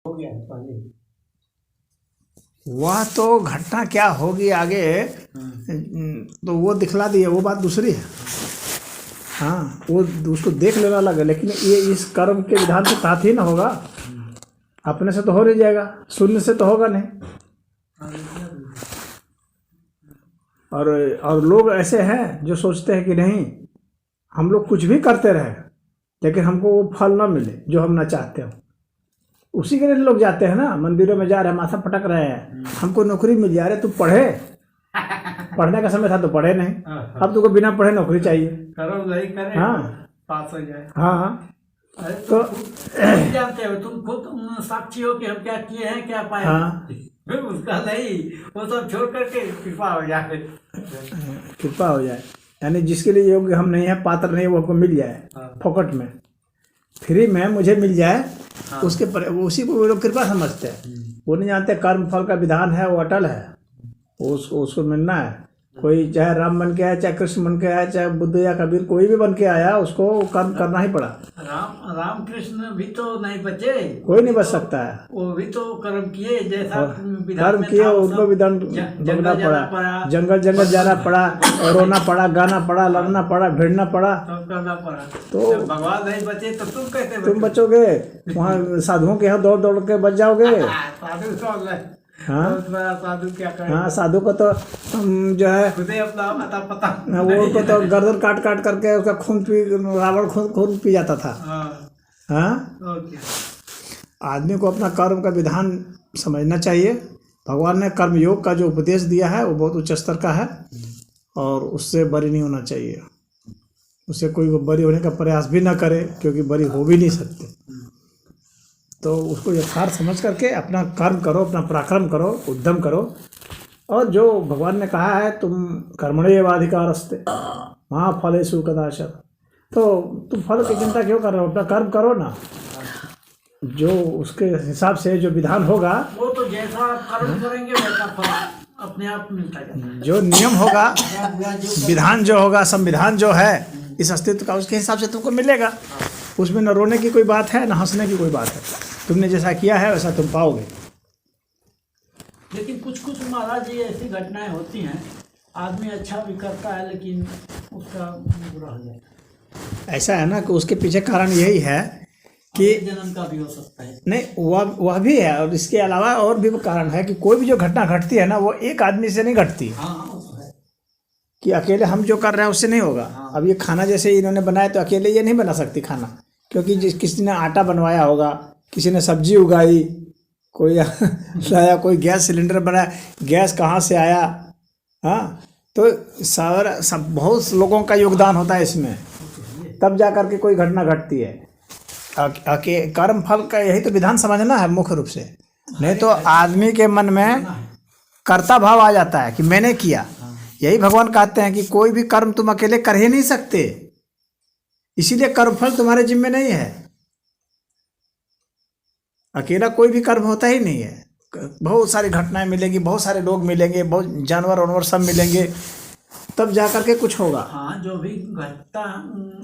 हो गया पहले। वह तो घटना क्या होगी आगे तो वो दिखला दिए, वो बात दूसरी है। हाँ, वो उसको देख लेना लगे, लेकिन ये इस कर्म के विधान के साथ ही ना होगा। अपने से तो हो नहीं जाएगा, शून्य से तो होगा नहीं। और लोग ऐसे हैं जो सोचते हैं कि नहीं, हम लोग कुछ भी करते रहे लेकिन हमको वो फल ना मिले जो हम ना चाहते हो। उसी के लिए लोग जाते हैं ना, मंदिरों में जा रहे हैं, माथा पटक रहे हैं, हमको नौकरी मिल जा रही, तू पढ़े। पढ़ने का समय था तो पढ़े नहीं, अब तुमको बिना पढ़े नौकरी चाहिए। करो नहीं करे, हाँ पास हो जाए। हाँ अरे तो तुम जानते हो, तुम खुद साक्षी हो कि हम क्या किए हैं क्या पाए। हाँ, फिर उसका नहीं, वो सब छोड़ करके कृपा हो जाए। कृपा हो जाए, यानी जिसके लिए योग्य हम नहीं है, पात्र नहीं, वो हमको मिल जाए फोकट में, फ्री में मुझे मिल जाए। उसके पर उसी को वो लोग कृपा समझते हैं। वो नहीं जानते कर्म फल का विधान है, वो अटल है, उसको मिलना है। कोई चाहे राम बन के आया, चाहे कृष्ण बन के आया, चाहे बुद्ध या कबीर कोई भी बन के आया, उसको कर्म करना ही पड़ा। राम कृष्ण भी तो नहीं बचे, कोई नहीं बच सकता है। वो भी तो कर्म किए, जैसा कर्म किए, उनको भी दंड भोगना पड़ा, जंगल जंगल जाना पड़ा, रोना पड़ा, गाना पड़ा, लड़ना पड़ा, भिड़ना पड़ा, सब करना पड़ा। तो भगवान नहीं बचे तो तुम कैसे तुम बचोगे? वहाँ साधुओं के यहाँ दौड़ दौड़ के बच जाओगे। साधु कौन है? हाँ बहुत बड़ा साधु क्या करे? हाँ, साधु को तो जो है खुदे अपना अता पता वो को तो गर्दन काट काट करके उसका खून पी, रावण खून पी जाता था। हाँ, ओके। आदमी को अपना कर्म का विधान समझना चाहिए। भगवान ने कर्म योग का जो उपदेश दिया है वो बहुत उच्च स्तर का है, और उससे बरी नहीं होना चाहिए। उससे कोई बरी होने का प्रयास भी ना करे, क्योंकि बरी हो भी नहीं सकते। तो उसको यथार्थ समझ करके अपना कर्म करो, अपना पराक्रम करो, उद्यम करो। और जो भगवान ने कहा है, तुम कर्मण्येवाधिकारस्ते मा फलेषु कदाचन, तो तुम फल की चिंता क्यों कर रहे हो? अपना कर्म करो ना, जो उसके हिसाब से जो विधान होगा, वो तो जैसा आप कर्म करेंगे वैसा फल अपने आप मिलता जाएगा। जो नियम होगा, विधान जो होगा, संविधान जो है इस अस्तित्व का, उसके हिसाब से तुमको मिलेगा। उसमें न रोने की कोई बात है, न हंसने की कोई बात है। तुमने जैसा किया है वैसा तुम पाओगे। लेकिन कुछ कुछ महाराज ये ऐसी घटनाएं होती हैं, आदमी अच्छा भी करता है लेकिन उसका बुरा हो जाता है। ऐसा है ना कि उसके पीछे कारण यही है कि जन्म का भी हो सकता है। नहीं, वह भी है, और इसके अलावा और भी कारण है कि कोई भी जो घटना घटती है ना, वो एक आदमी से नहीं घटती। हाँ वो तो है कि अकेले हम जो कर रहे हैं उससे नहीं होगा। अब ये खाना जैसे इन्होंने बनाया, तो अकेले ये नहीं बना सकती खाना, क्योंकि किसी ने आटा बनवाया होगा, किसी ने सब्जी उगाई, कोई लाया, कोई गैस सिलेंडर बनाया, गैस कहाँ से आया। हाँ, तो सब बहुत लोगों का योगदान होता है इसमें, तब जा कर के कोई घटना घटती है। कर्म फल का यही तो विधान समझना है मुख्य रूप से। नहीं तो आदमी के मन में कर्ता भाव आ जाता है कि मैंने किया। यही भगवान कहते हैं कि कोई भी कर्म तुम अकेले कर ही नहीं सकते, इसीलिए कर्मफल तुम्हारे जिम्मे नहीं है। अकेला कोई भी कर्म होता ही नहीं है। बहुत सारी घटनाएं मिलेंगी, बहुत सारे लोग मिलेंगे, बहुत जानवर वानवर सब मिलेंगे, तब जा कर के कुछ होगा। हाँ, जो भी घटता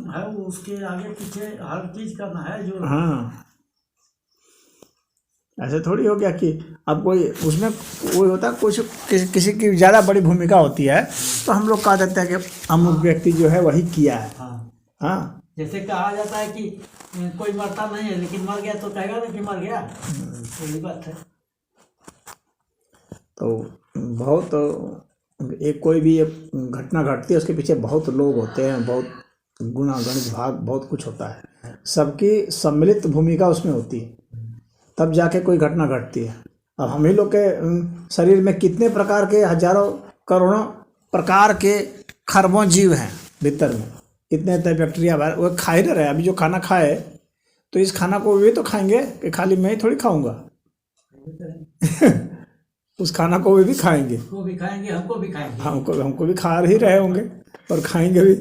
है उसके आगे पीछे हर चीज करना है जो। हाँ, ऐसे थोड़ी हो गया कि अब कोई उसमें कोई होता है, कुछ किसी की ज़्यादा बड़ी भूमिका होती है, तो हम लोग कह देते हैं कि अमुक व्यक्ति जो है वही किया है। हाँ, जैसे कहा जाता है कि कोई मरता नहीं है, लेकिन मर गया तो कहेगा ना कि मर गया, वही बात है। तो बहुत एक कोई भी घटना घटती है, उसके पीछे बहुत लोग होते हैं, बहुत गुणा गणित भाग बहुत कुछ होता है, सबकी सम्मिलित भूमिका उसमें होती है, तब जाके कोई घटना घटती है। अब हम ही लोग के शरीर में कितने प्रकार के, हजारों करोड़ों प्रकार के खरबों जीव हैं भीतर में, इतने इतने बैक्टीरिया बाहर, वो खा ही ना रहे। अभी जो खाना खाए तो इस खाना को भी तो खाएंगे, कि खाली मैं ही थोड़ी खाऊंगा उस खाना को भी खाएंगे, वो भी खाएंगे, हमको भी खाएंगे, हमको भी खा ही रहे होंगे और खाएंगे भी।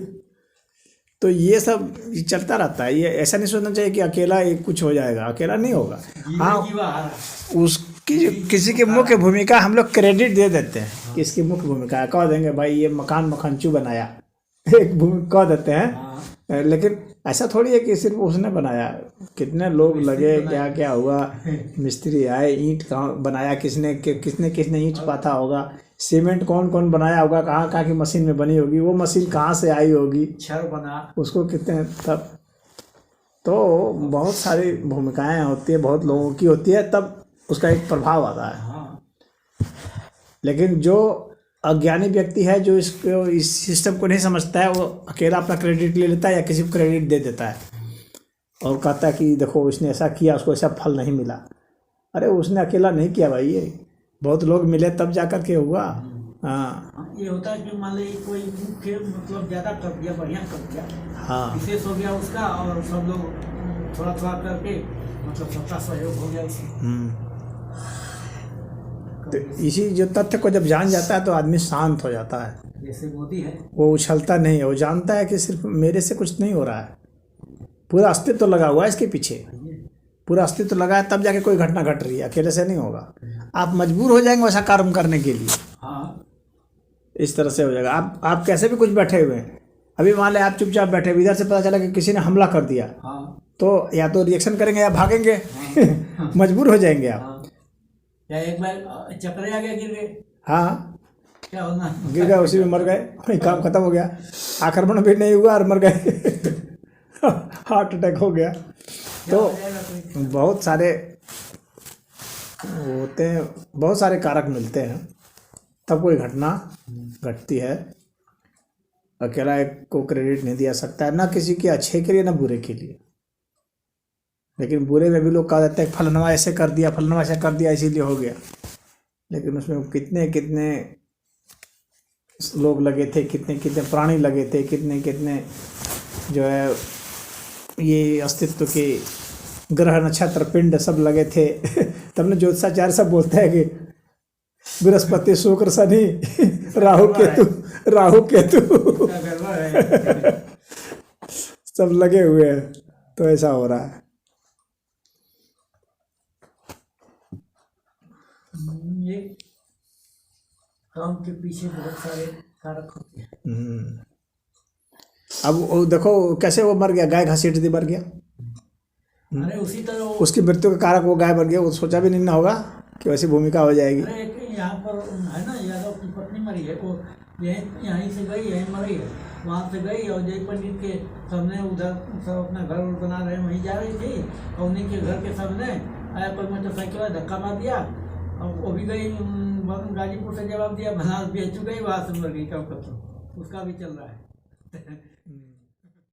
तो ये सब चलता रहता है। ये ऐसा नहीं सोचना चाहिए कि अकेला एक कुछ हो जाएगा, अकेला नहीं होगा। हाँ, उसकी किसी की मुख्य भूमिका हम लोग क्रेडिट दे देते हैं कि इसकी मुख्य भूमिका है, कह देंगे भाई ये मकान मखनचू बनाया, एक भूमिका कह देते हैं, लेकिन ऐसा थोड़ी है कि सिर्फ उसने बनाया, कितने लोग लगे, क्या क्या हुआ, मिस्त्री आए, ईंट कहाँ बनाया किसने, किसने ईंट पाथा होगा, सीमेंट कौन कौन बनाया होगा, कहाँ कहाँ की मशीन में बनी होगी, वो मशीन कहाँ से आई होगी, छड़ बना उसको कितने तब, तो बहुत सारी भूमिकाएं होती है, बहुत लोगों की होती है, तब उसका एक प्रभाव आता है। हाँ लेकिन जो अज्ञानी व्यक्ति है, जो इसको इस सिस्टम को नहीं समझता है, वो अकेला अपना क्रेडिट ले लेता है या किसी को क्रेडिट दे देता है और कहता है कि देखो उसने ऐसा किया, उसको ऐसा फल नहीं मिला। अरे उसने अकेला नहीं किया भाई, ये बहुत लोग मिले तब जा कर के हुआ। हाँ ये होता है कि मान लीजिए कोई मुख्य मतलब ज़्यादा कर दिया, बढ़िया कर दिया, हाँ विशेष हो गया उसका, और सब लोग थोड़ा थोड़ा करके मतलब सबका सहयोग हो गया उसमें। तो इसी जो तथ्य को जब जान जाता है तो आदमी शांत हो जाता है। जैसे मोदी है, वो उछलता नहीं है, वो जानता है कि सिर्फ मेरे से कुछ नहीं हो रहा है, पूरा अस्तित्व लगा हुआ है इसके पीछे, पूरा अस्तित्व लगा है, तब जाके कोई घटना घट रही है, अकेले से नहीं होगा। आप मजबूर हो जाएंगे वैसा कर्म करने के लिए, हाँ इस तरह से हो जाएगा। आप कैसे भी कुछ बैठे हुए हैं, अभी मान लें आप चुपचाप बैठे, इधर से पता चला कि किसी ने हमला कर दिया, हाँ तो या तो रिएक्शन करेंगे या भागेंगे, मजबूर हो जाएंगे आप। हाँ, या एक बार चक्कर आ गया, गिर गए, हाँ क्या होना, गिर गए, उसी में मर गए, वही काम खत्म हो गया, आक्रमण भी नहीं हुआ और मर गए, हार्ट अटैक हो गया। क्या तो हो जाएगा कोई। बहुत सारे होते हैं, बहुत सारे कारक मिलते हैं तब कोई घटना घटती है। अकेला एक को क्रेडिट नहीं दिया सकता है, ना किसी के अच्छे के लिए ना बुरे के लिए। लेकिन बुरे में भी लोग कह देते हैं फलनवा ऐसे कर दिया, फलनवा ऐसे कर दिया इसीलिए हो गया, लेकिन उसमें कितने कितने लोग लगे थे, कितने कितने प्राणी लगे थे, कितने कितने जो है ये अस्तित्व के ग्रह नक्षत्र पिंड सब लगे थे। तब ने ज्योतिषाचार्य सब बोलते हैं कि बृहस्पति शुक्र शनि राहु केतु क्या गड़बड़ है। सब लगे हुए हैं, तो ऐसा हो रहा है। ये काम के पीछे बहुत सारे कारक होते हैं। अब वो देखो कैसे वो मर गया, गाय घसीट दी मर गया, अरे उसी तरह उसकी मृत्यु का कारक वो गाय मर गया, वो सोचा भी नहीं ना होगा कि वैसी भूमिका हो जाएगी। अरे एक यहाँ पर है ना, यादव की पत्नी मरी है, वो यहीं से गई, यहीं मरी है, वहाँ से गई और जय पंडित के सामने उधर सब अपना घर बना रहे, वहीं जा रही थी और उन्हीं के घर के सामने आया कोई मोटरसाइकिल धक्का मार दिया और वो भी गई, गाजीपुर से जवाब दिया, बनारस बेचू गई, वहाँ से मर गई, कब उसका भी चल रहा है।